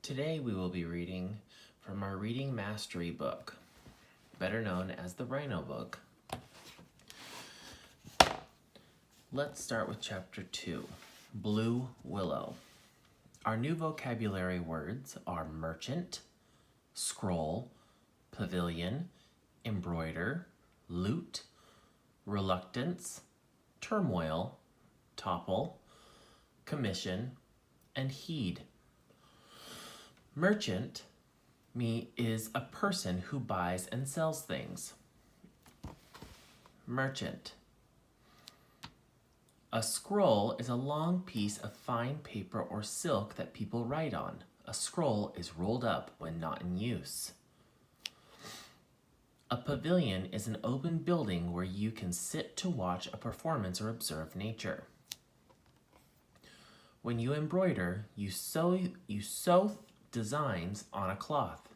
Today we will be reading from our Reading Mastery book, better known as the Rhino book. Let's start with Chapter 2, Blue Willow. Our new vocabulary words are merchant, scroll, pavilion, embroider, lute, reluctance, turmoil, topple, commission, and heed. Merchant is a person who buys and sells things. Merchant. A scroll is a long piece of fine paper or silk that people write on. A scroll is rolled up when not in use. A pavilion is an open building where you can sit to watch a performance or observe nature. When you embroider, you sew designs on a cloth.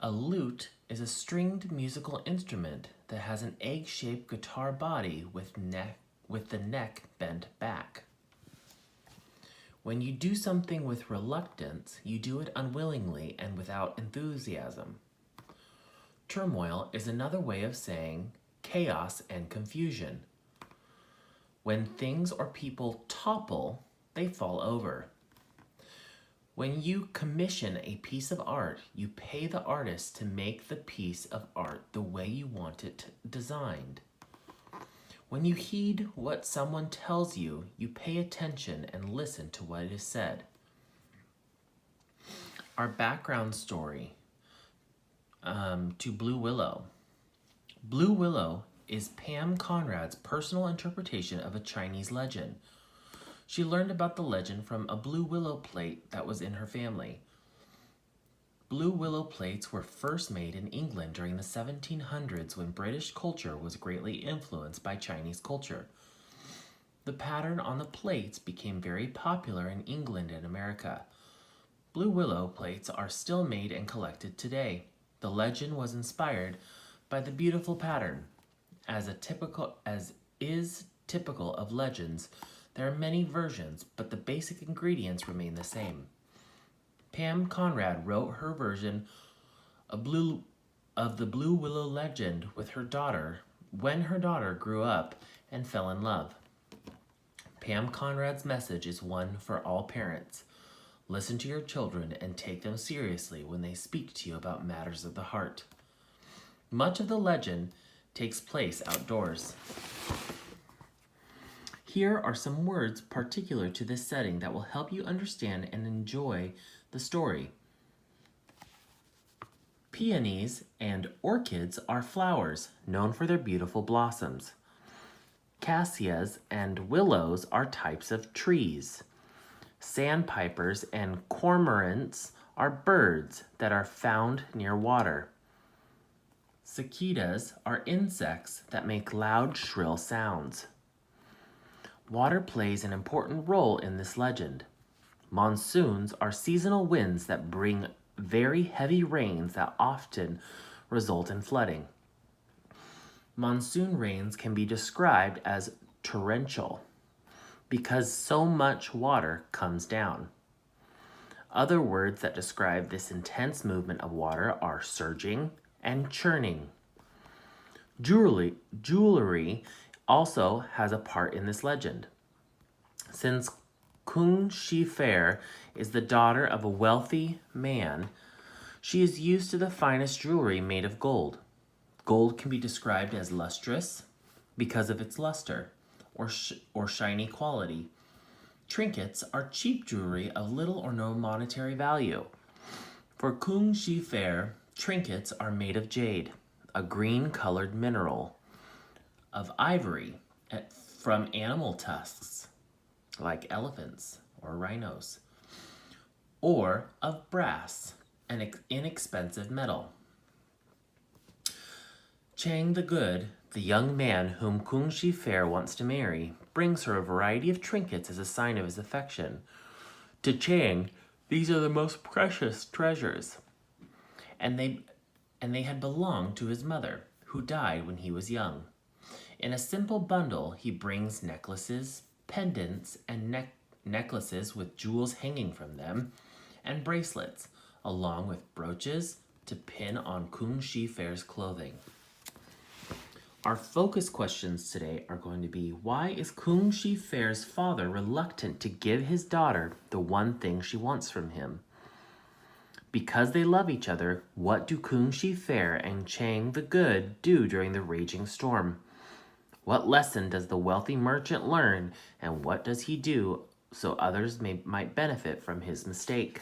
A lute is a stringed musical instrument that has an egg-shaped guitar body with the neck bent back. When you do something with reluctance, you do it unwillingly and without enthusiasm. Turmoil is another way of saying chaos and confusion. When things or people topple, they fall over. When you commission a piece of art, you pay the artist to make the piece of art the way you want it designed. When you heed what someone tells you, you pay attention and listen to what is said. Our background story to Blue Willow. Blue Willow is Pam Conrad's personal interpretation of a Chinese legend. She learned about the legend from a blue willow plate that was in her family. Blue willow plates were first made in England during the 1700s when British culture was greatly influenced by Chinese culture. The pattern on the plates became very popular in England and America. Blue willow plates are still made and collected today. The legend was inspired by the beautiful pattern. As is typical of legends, there are many versions, but the basic ingredients remain the same. Pam Conrad wrote her version of the Blue Willow legend with her daughter when her daughter grew up and fell in love. Pam Conrad's message is one for all parents. Listen to your children and take them seriously when they speak to you about matters of the heart. Much of the legend takes place outdoors. Here are some words particular to this setting that will help you understand and enjoy the story. Peonies and orchids are flowers known for their beautiful blossoms. Cassias and willows are types of trees. Sandpipers and cormorants are birds that are found near water. Cicadas are insects that make loud, shrill sounds. Water plays an important role in this legend. Monsoons are seasonal winds that bring very heavy rains that often result in flooding. Monsoon rains can be described as torrential because so much water comes down. Other words that describe this intense movement of water are surging and churning. Jewelry also has a part in this legend. Since Kung Shi Fair is the daughter of a wealthy man, she is used to the finest jewelry made of gold. Gold can be described as lustrous because of its luster or shiny quality. Trinkets are cheap jewelry of little or no monetary value. For Kung Shi Fair, trinkets are made of jade, a green-colored mineral, of ivory from animal tusks, like elephants or rhinos, or of brass, an inexpensive metal. Chang the Good, the young man whom Kung Shi Fair wants to marry, brings her a variety of trinkets as a sign of his affection. To Chang, these are the most precious treasures, and they had belonged to his mother, who died when he was young. In a simple bundle, he brings necklaces, pendants, and necklaces with jewels hanging from them, and bracelets, along with brooches to pin on Kung Shi Fair's clothing. Our focus questions today are going to be, why is Kung Shi Fair's father reluctant to give his daughter the one thing she wants from him? Because they love each other, what do Kung Shi Fair and Chang the Good do during the raging storm? What lesson does the wealthy merchant learn, and what does he do so others might benefit from his mistake?